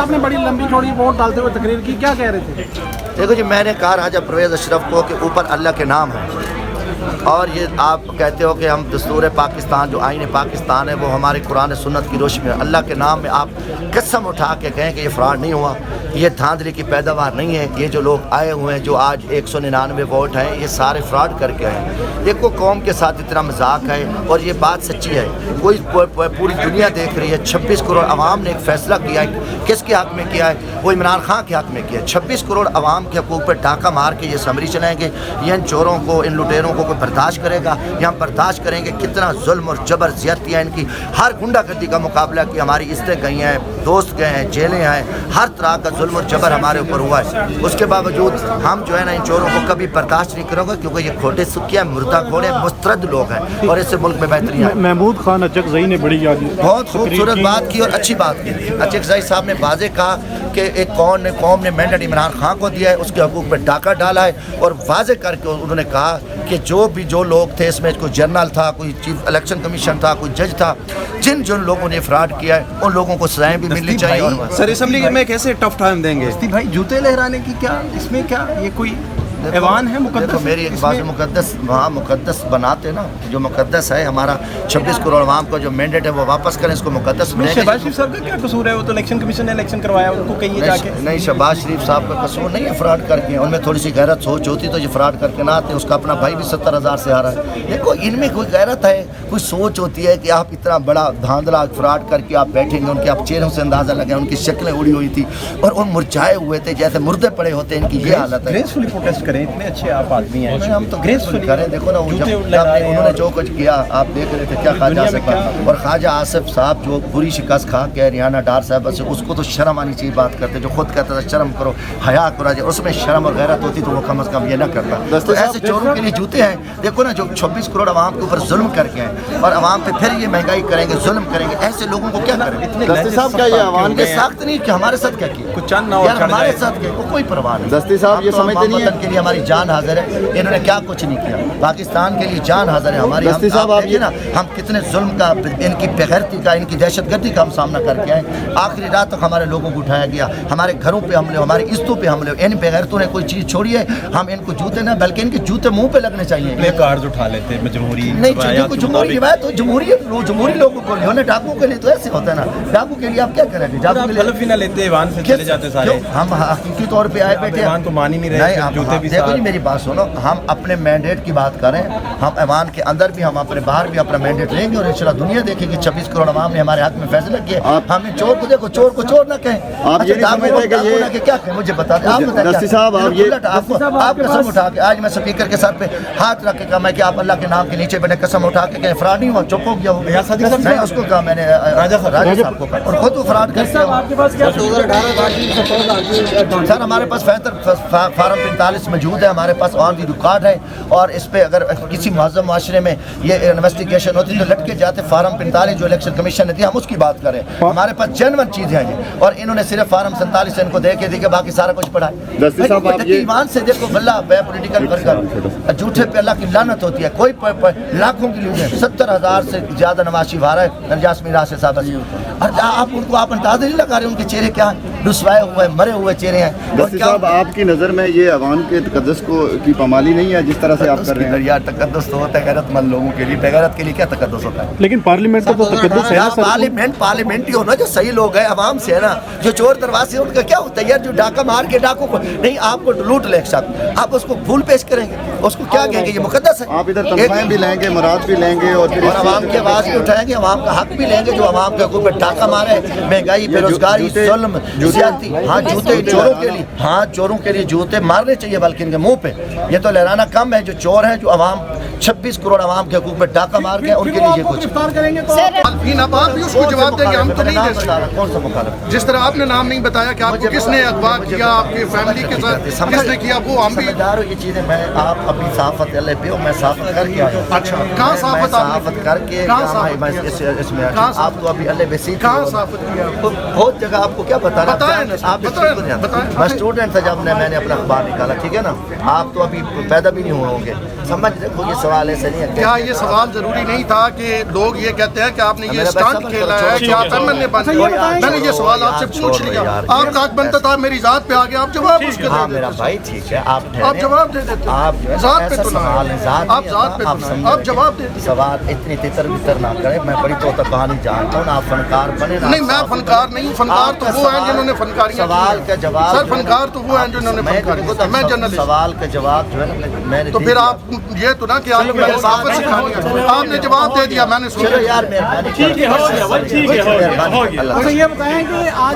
साहब ने बड़ी लंबी चौड़ी वोट डालते हुए तकरीर की, क्या कह रहे थे? देखो जी, मैंने कहा राजा परवेज़ अशरफ को कि ऊपर अल्लाह के नाम है, और ये आप कहते हो कि हम दस्तूर पाकिस्तान जो आईन पाकिस्तान है वो हमारे कुरान सुन्नत की रोशनी में अल्लाह के नाम में आप कसम उठा के कहें कि ये फ्रॉड नहीं हुआ, ये धांधली की पैदावार नहीं है, ये जो लोग आए हुए हैं जो आज 199 वोट हैं ये सारे फ्रॉड करके आए हैं। देखो कौम के साथ इतना मजाक है, और ये बात सच्ची है, कोई पूरी दुनिया देख रही है। 26 करोड़ अवाम ने एक फैसला किया है, किसके हक़ में किया है? वो इमरान खान के हक़ में किया है। 26 करोड़ अवाम के हकूक़ पर डाका मार के ये असम्बली चलाएंगे, ये इन चोरों को, इन लुटेरों को कोई बर्दाश्त करेगा? ये हम बर्दाश्त करेंगे? कितना जुल्म और जबर ज़्यादतियाँ इनकी, हर गुंडागर्दी का मुकाबला की, हमारी इज्जतें गई हैं, दोस्त गए हैं, जेलें हैं, हर तरह का जुल्म और जबर हमारे ऊपर हुआ है। उसके बावजूद हम जो है ना इन चोरों को कभी बर्दाश्त नहीं करेंगे, क्योंकि ये खोटे सुखिया मुर्दा घोड़े मुस्तरद लोग हैं, और इससे मुल्क में बेहतरी है। महमूद खान अचकज़ई ने बड़ी बहुत खूबसूरत बात की और अच्छी बात की। अचकज़ई साहब ने वाज़ेह कहा कि एक कौम ने मैंडेट इमरान खान को दिया है, उसके हकूक़ पर डाका डाला है, और वाज़ेह करके उन्होंने कहा कि जो लोग थे इसमें, कोई जनरल था, कोई चीफ इलेक्शन कमीशन था, कोई जज था, जिन लोगों ने फ्रॉड किया है उन लोगों को सजाएं भी मिलनी चाहिए। सर असेंबली में कैसे टफ टाइम देंगे? भाई जूते लहराने की क्या इसमें क्या ये कोई ऐवान है मुकद्दस? देखो मेरी एक बात, मुकद्दस वहाँ मुकद्दस बनाते ना, जो मुकद्दस है हमारा 26 करोड़ आवाम का जो मैंडेट है वो वापस करें, इसको मुकद्दस बनाएं। शहबाज शरीफ साहब का क्या कसूर है? वो तो इलेक्शन कमीशन ने इलेक्शन करवाया, उनको कहिए जाके। नहीं, शहबाज शरीफ साहब का कसूर नहीं है फ्रॉड करके, उनमें थोड़ी सी गैरत सोच होती तो ये फ्रॉड करके ना आते। उसका अपना भाई भी 70,000 से आ रहा है। देखो इनमें कोई गैरत है, कोई सोच होती है कि आप इतना बड़ा धांधला फ्रॉड करके आप बैठेंगे, उनके आप चेहरों से अंदाजा लगे, उनकी शक्लें उड़ी हुई थी और उन मुरझाए हुए थे जैसे मुर्दे पड़े होते हैं, इनकी ये हालत है। ग्रेसफुली प्रोटेस्ट करें, इतने अच्छे आप आदमी हैं, हम तो ग्रेसफुल करें। देखो ना उन्होंने जो कुछ किया आप देख रहे थे, क्या ख्वाजा आसिफ और ख्वाजा आसिफ साहब जो पूरी शिकस्त खा के रियाना डार साहब से, उसको तो शर्म आनी चाहिए बात करते, जो खुद कहता था शर्म करो, हया करो, उसमें शर्म और गैरत होती तो वो कम अज़ कम ये ना करता। तो ऐसे चोरों के लिए जूते हैं। देखो ना जो 26 करोड़ आवाम के ऊपर जुल्म करके हैं और आवाम पे फिर ये महंगाई करेंगे, जुल्म करेंगे, ऐसे लोगों को क्या करें? दस्ती साहब क्या ये आवाम के साथ नहीं कि हमारे साथ क्या किया, कुछ चंद यार हमारे साथ क्या, कोई परवाह नहीं। दस्ती साहब ये समझते नहीं है के लिए हमारी जान हाजिर है, इन्होंने क्या कुछ नहीं किया, पाकिस्तान के लिए जान हाजिर है हमारी। दस्ती साहब आप ये ना हम कितने जुल्म का, इनकी बेगैरती का, इनकी दहशतगर्दी का हम सामना करके आए। आखिरी रात तक हमारे लोगों को उठाया गया, हमारे घरों पे हमले, हमारी इज्जतों पे हमले। इन बेगैरतों ने कोई चीज़ छोड़ी है? हम इनको जूते ना बल्कि इनके जूते मुंह पे लगने चाहिए। प्ले कार्ड्स उठा लेते जमहूरी नहीं, जमहूरी रिवायत तो जमहूरी लोगों को लियो ना, डाकू के लिए तो ऐसे होता है ना। डाकू के लिए आप क्या करेंगे? डाकू के लिए लेते ईवान से चले जाते सारे। हम हकीकी तौर पे आए बैठे, ईवान को मान ही नहीं रहे, जूते भी। देखो जी मेरी बात सुनो, हम अपने मैंडेट की बात करें, हम ऐवान के अंदर भी, हम अपने बाहर भी अपना मैंडेट लेंगे और इंशाल्लाह दुनिया देखेगी 26 करोड़ आवाम ने हमारे हाथ में फैसला किया। हम चोर को देखो, चोर को चोर ना कहें, आप ये क्या कहें? मुझे बता दें, आप दस्ती साहब आप कसम उठा के, आज मैं स्पीकर के सर पे हाथ रख के कहा मैं कि आप अल्लाह के नाम के नीचे बैठे कसम उठा के कहें फ्रॉड नहीं हुआ, चुप हो गया हो। नहीं उसको कहा मैंने, राजा साहब को कहा, और खुद वो फ्रॉड करके। सर हमारे पास फार्म 45 मौजूद है, हमारे पास ऑन दी रिकॉर्ड है, और इस पे अगर किसी मुअज़्ज़म माशरे में ये इन्वेस्टिगेशन होती तो लटके जाते फार्म 45 जो इलेक्शन कमीशन ने दिया, हम उसकी बात करें। हमारे पास जेन्युइन चीज़ें हैं ये, और इन्होंने सिर्फ फार्म 47 से इनको दे के बाकी सारा कुछ पढ़ा है। ईमान से देखो गल्ला पोलिटिकल वर्कर, झूठे पे अल्लाह की लानत होती है। कोई लाखों की लीड है, 70,000 से ज़्यादा नवाशी वारा है नरजास मीराज से साहब, और आप उनको आप अंदाज़ा नहीं लगा रहे उनके चेहरे क्या हैं, रुसवाए हुए मरे हुए चेहरे हैं। दस्ती साहब आपकी नज़र में ये अवाम के तकद्दुस को की पामाली नहीं है जिस तरह से आप कर रहे हैं? यार तकद्दुस तो होता है गैरतमंद लोगों के लिए, बेगैरत के लिए क्या तकद्दुस होता है? लेकिन पार्लियामेंट का तो तकद्दुस है ना। पार्लियामेंट ही होना जो सही लोग हैं आवाम से है ना, जो चोर दरवाजे उनका क्या होता है यार, जो डाका मार के डाकू को नहीं आपको लूट ले सकते, आप उसको फूल पेश करेंगे, उसको क्या कहेंगे? ये मुकद्दस है। आप इधर तनख्वाहें भी लेंगे, मुराद भी लेंगे, और आवाम की आवाज़ भी उठाएंगे, आवाम का हक भी लेंगे, जो आवाम के हकूक़ पे डाका मारे, महंगाई, बेरोजगारी, जुल्म, ज्यादती। हाँ जूते चोरों के लिए, हाँ चोरों के लिए जूते मारने चाहिए बल्कि इनके मुंह पे। ये तो लहराना कम है, जो चोर है, जो आवाम 26 करोड़ आवाम के हकूक़ पे डाका मार के, उनके लिए कुछ आप भी उसको जवाब देंगे, हम तो नहीं दे सकते। कौन सा मुखालिफ? जिस तरह आपने नाम नहीं बताया कि आपको किसने अगवा किया, आपकी फैमिली के साथ किसने किया, वो हम भी ये चीजें मैं आप अपनी साफत पे हो, मैं साफत करके आया। अच्छा कहाँ साफत साफत करके इसमें आप तो अभी अल्लाह बेसी कहाँ साफत किया? बहुत जगह आपको क्या बता रहा आप मैं स्टूडेंट था जब मैंने अपना अखबार निकाला, ठीक है ना, आप तो अभी पैदा भी नहीं हुए होंगे। समझ देखो ये सवाल ऐसे नहीं है क्या ये सवाल जरूरी नहीं था कि लोग ये कहते हैं कि आपने ये मेरा स्टंट बस खेला छोड़ो, है कि आप छोड़ो। एमएलए बन अच्छा, ये गए? बताएं- मैंने ये सवाल यार, आपसे छोड़ो पूछ लिया, यार, आपका हक बनता था, मेरी जात पे आ गया, आप जवाब उसके हाँ दे मेरा देते। भाई ठीक है, आप आप जवाब दे देते। आप जो है जात पे ऐसा तो ना सवाल है, जात आप नहीं जात है, पे आप तो ना, समझ आप रहे जवाब हैं। दे। सवाल इतनी तितर बितर ना करे, मैं बड़ी तो कहानी जानता हूँ ना, आप फनकार बने ना। नहीं, मैं फनकार नहीं हूँ, फनकार तो वो हैं जिन्होंने फनकारियाँ की हैं। सवाल का जवाब सर, फनकार तो वो हैं जिन्होंने फनकारियाँ की हैं। मैं जर्नलिस्ट। सवाल का जवाब जो है ना मैंने तो दे फिर दिया। आप ये तो ना कि आप इंसाफ सिखानी है, आपने जवाब दे दिया, मैंने सुन चलो लिया। यार मेहरबानी ठीक है, हो गया, ठीक है, हो गया। मेहरबानी, अल्लाह अच्छा ये बताएं कि आज